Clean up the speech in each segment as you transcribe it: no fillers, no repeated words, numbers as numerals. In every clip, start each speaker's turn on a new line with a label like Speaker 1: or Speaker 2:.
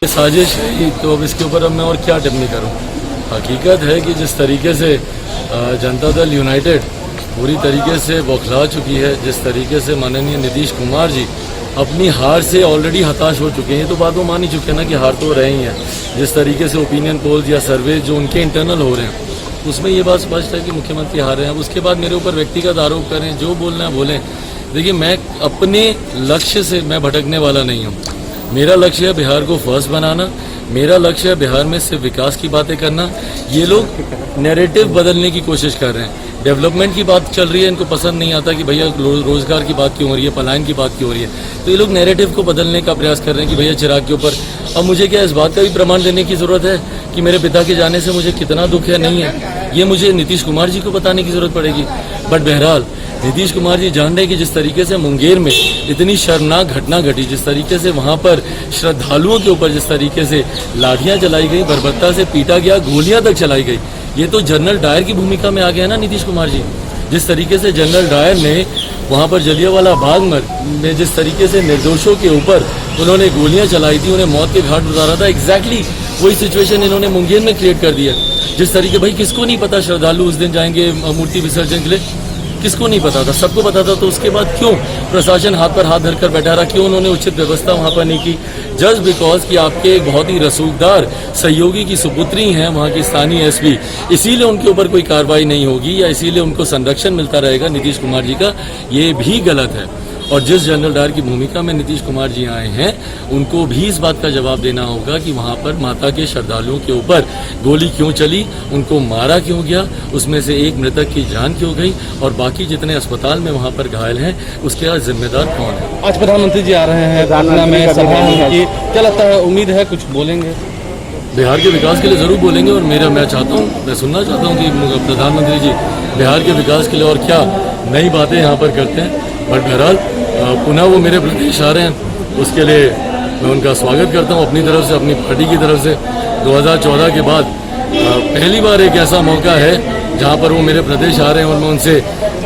Speaker 1: साजिश है तो अब इसके ऊपर अब मैं और क्या टिप्पणी करूं। हकीकत है कि जिस तरीके से जनता दल यूनाइटेड पूरी तरीके से बौखला चुकी है, जिस तरीके से माननीय नीतीश कुमार जी अपनी हार से ऑलरेडी हताश हो चुके हैं, ये तो बात वो मान ही चुके हैं ना कि हार तो रहे ही हैं। जिस तरीके से ओपिनियन पोल्स या सर्वे जो उनके इंटरनल हो रहे हैं उसमें ये बात स्पष्ट है कि मुख्यमंत्री हारे हैं। अब उसके बाद मेरे ऊपर व्यक्तिगत आरोप करें, जो बोलना है बोलें। देखिए, मैं अपने लक्ष्य से मैं भटकने वाला नहीं हूँ। मेरा लक्ष्य है बिहार को फर्स्ट बनाना, मेरा लक्ष्य है बिहार में सिर्फ विकास की बातें करना। ये लोग नैरेटिव बदलने की कोशिश कर रहे हैं, डेवलपमेंट की बात चल रही है, इनको पसंद नहीं आता कि भैया रोजगार की बात क्यों हो रही है, पलायन की बात क्यों हो रही है। तो ये लोग नैरेटिव को बदलने का प्रयास कर रहे हैं कि भैया चिराग के ऊपर। अब मुझे क्या इस बात का भी प्रमाण देने की जरूरत है कि मेरे पिता के जाने से मुझे कितना दुख है? नहीं है, ये मुझे नीतीश कुमार जी को बताने की जरूरत पड़ेगी। बट बहरहाल नीतीश कुमार जी जान रहे कि जिस तरीके से मुंगेर में इतनी शर्मनाक घटना घटी, जिस तरीके से वहां पर श्रद्धालुओं के ऊपर जिस तरीके से लाठियां चलाई गई, बर्बरता से पीटा गया, गोलियां तक चलाई गई, ये तो जनरल डायर की भूमिका में आ गया ना नीतीश कुमार जी। जिस तरीके से जनरल डायर ने वहां पर जलियांवाला बाग में जिस तरीके से निर्दोषों के ऊपर उन्होंने गोलियां चलाई थी, उन्हें मौत के घाट उतारा था, एग्जैक्टली वही सिचुएशन इन्होंने मुंगेर में क्रिएट कर दिया। जिस तरीके, भाई किसको नहीं पता श्रद्धालु उस दिन जाएंगे मूर्ति विसर्जन के लिए? किसको नहीं पता था? सबको पता था। तो उसके बाद क्यों प्रशासन हाथ पर हाथ धरकर बैठा रहा? क्यों उन्होंने उचित व्यवस्था वहां पर नहीं की? जस्ट बिकॉज कि आपके एक बहुत ही रसूखदार सहयोगी की सुपुत्री हैं वहां की स्थानीय एसपी, इसीलिए उनके ऊपर कोई कार्रवाई नहीं होगी या इसीलिए उनको संरक्षण मिलता रहेगा नीतीश कुमार जी का, ये भी गलत है। और जिस जनरल डायर की भूमिका में नीतीश कुमार जी आए हैं, उनको भी इस बात का जवाब देना होगा कि वहां पर माता के श्रद्धालुओं के ऊपर गोली क्यों चली, उनको मारा क्यों गया, उसमें से एक मृतक की जान क्यों गई और बाकी जितने अस्पताल में वहां पर घायल हैं उसके जिम्मेदार कौन है?
Speaker 2: आज प्रधानमंत्री जी आ रहे हैं पटना में सभा की, क्या लगता है, उम्मीद है कुछ बोलेंगे?
Speaker 1: बिहार के विकास के लिए जरूर बोलेंगे और मैं चाहता हूँ, मैं सुनना चाहता हूँ कि प्रधानमंत्री जी बिहार के विकास के लिए और क्या नई बातें यहाँ पर करते हैं। बट बहरहाल पुनः वो मेरे प्रदेश आ रहे हैं, उसके लिए मैं उनका स्वागत करता हूँ अपनी तरफ से, अपनी पार्टी की तरफ से। 2014 के बाद पहली बार एक ऐसा मौका है जहाँ पर वो मेरे प्रदेश आ रहे हैं और मैं उनसे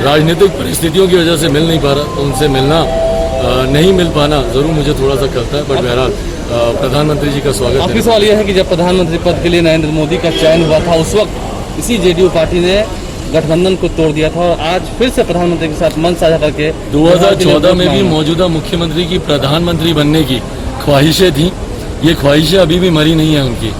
Speaker 1: राजनीतिक परिस्थितियों की वजह से मिल नहीं पा रहा, तो उनसे मिलना नहीं मिल पाना जरूर मुझे थोड़ा सा करता है। बट बहरहाल प्रधानमंत्री जी का स्वागत है।
Speaker 2: आपकी सवाल यह है कि जब प्रधानमंत्री पद के लिए नरेंद्र मोदी का चयन हुआ था, उस वक्त इसी जेडीयू पार्टी ने गठबंधन को तोड़ दिया था और आज फिर से प्रधानमंत्री के साथ मंच साझा करके
Speaker 1: 2014 में भी मौजूदा मुख्यमंत्री की प्रधानमंत्री बनने की ख्वाहिशें थी। ये ख्वाहिशें अभी भी मरी नहीं है उनकी।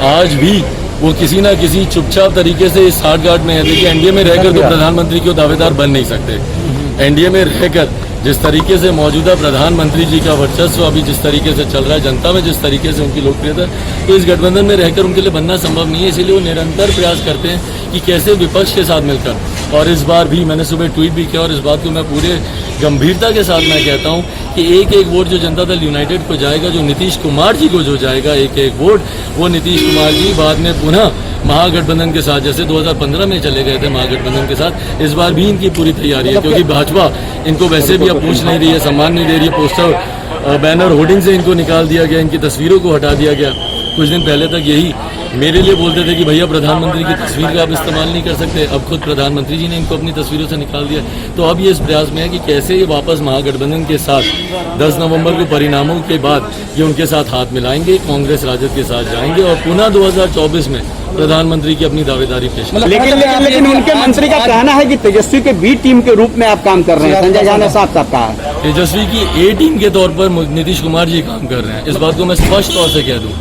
Speaker 1: आज भी वो किसी ना किसी चुपचाप तरीके से इस साठगांठ में है। देखिए, एनडीए में रहकर तो प्रधानमंत्री के दावेदार बन नहीं सकते। एनडीए में रहकर जिस तरीके से मौजूदा प्रधानमंत्री जी का वर्चस्व अभी जिस तरीके से चल रहा है, जनता में जिस तरीके से उनकी लोकप्रियता, तो इस गठबंधन में रहकर उनके लिए बनना संभव नहीं है। इसीलिए वो निरंतर प्रयास करते हैं कि कैसे विपक्ष के साथ मिलकर, और इस बार भी मैंने सुबह ट्वीट भी किया और इस बात को मैं पूरे गंभीरता के साथ मैं कहता हूं कि एक एक वोट जो जनता दल यूनाइटेड को जाएगा, जो नीतीश कुमार जी को जो जाएगा एक एक वोट, वो नीतीश कुमार जी बाद में पुनः महागठबंधन के साथ, जैसे 2015 में चले गए थे महागठबंधन के साथ, इस बार भी इनकी पूरी तैयारी है। क्योंकि भाजपा इनको वैसे भी अब पूछ नहीं रही है, सम्मान नहीं दे रही है, पोस्टर बैनर होर्डिंग से इनको निकाल दिया गया, इनकी तस्वीरों को हटा दिया गया। कुछ दिन पहले तक यही मेरे लिए बोलते थे कि भैया प्रधानमंत्री की तस्वीर का आप इस्तेमाल नहीं कर सकते, अब खुद प्रधानमंत्री जी ने इनको अपनी तस्वीरों से निकाल दिया। तो अब ये इस प्रयास में है कि कैसे ये वापस महागठबंधन के साथ 10 नवंबर को परिणामों के बाद ये उनके साथ हाथ मिलाएंगे, कांग्रेस राजद के साथ जाएंगे और पुनः 2024 में प्रधानमंत्री की अपनी दावेदारी पेश करेंगे।
Speaker 3: लेकिन उनके मंत्री का कहना है कि तेजस्वी के बी टीम के रूप में आप काम कर रहे हैं। संजय झा ने साफ साफ कहा है
Speaker 1: तेजस्वी की ए टीम के तौर पर नीतीश कुमार जी काम कर रहे हैं। इस बात को मैं स्पष्ट तौर से कह दूं,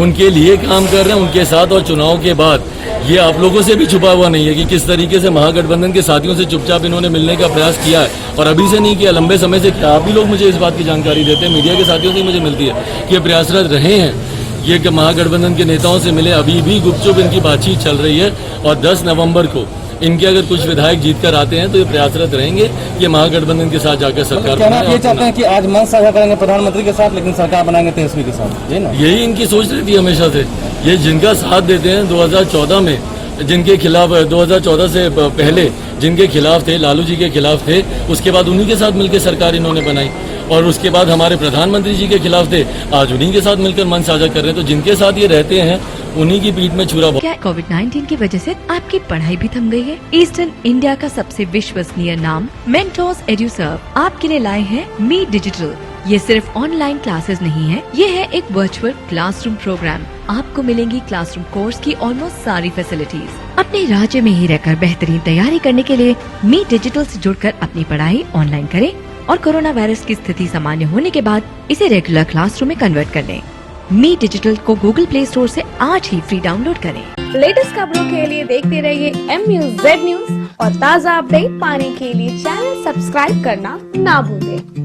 Speaker 1: उनके लिए काम कर रहे हैं, उनके साथ। और चुनाव के बाद ये आप लोगों से भी छुपा हुआ नहीं है कि किस तरीके से महागठबंधन के साथियों से चुपचाप इन्होंने मिलने का प्रयास किया है और अभी से नहीं किया, लंबे समय से किया। आप ही लोग मुझे इस बात की जानकारी देते हैं, मीडिया के साथियों से मुझे मिलती है कि ये प्रयासरत रहे हैं, ये कि महागठबंधन के नेताओं से मिले। अभी भी गुपचुप इनकी बातचीत चल रही है और 10 नवंबर को इनके अगर कुछ विधायक जीत कर आते हैं तो ये प्रयासरत रहेंगे कि महागठबंधन के साथ जाकर सरकार
Speaker 2: ये चाहते हैं कि आज मंच साझा करेंगे प्रधानमंत्री के साथ, लेकिन सरकार बनाएंगे तेजस्वी के साथ,
Speaker 1: यही इनकी सोच रहती है हमेशा से। ये जिनका साथ देते हैं 2014 में, जिनके खिलाफ 2014 से पहले जिनके खिलाफ थे, लालू जी के खिलाफ थे, उसके बाद उन्हीं के साथ मिलकर सरकार इन्होंने बनाई और उसके बाद हमारे प्रधानमंत्री जी के खिलाफ थे, आज उन्हीं के साथ मिलकर मन साझा कर रहे हैं। तो जिनके साथ ये रहते हैं उन्हीं की पीठ में छुरा।
Speaker 4: क्या कोविड-19 की वजह से आपकी पढ़ाई भी थम गई है? ईस्टर्न इंडिया का सबसे विश्वसनीय नाम मेंटोस एड्यूसर्व आपके लिए लाए हैं मी डिजिटल। ये सिर्फ ऑनलाइन क्लासेस नहीं है, ये है एक वर्चुअल क्लासरूम प्रोग्राम। आपको मिलेंगी क्लासरूम कोर्स की ऑलमोस्ट सारी फैसिलिटीज। अपने राज्य में ही रहकर बेहतरीन तैयारी करने के लिए मीट डिजिटल से जुड़कर अपनी पढ़ाई ऑनलाइन करें और कोरोना वायरस की स्थिति सामान्य होने के बाद इसे रेगुलर क्लासरूम में कन्वर्ट कर लें। मीट डिजिटल को गूगल प्ले स्टोर से आज ही फ्री डाउनलोड करें।
Speaker 5: लेटेस्ट खबरों के लिए देखते रहिए MUZ न्यूज और ताज़ा अपडेट पाने के लिए चैनल सब्सक्राइब करना ना भूलें।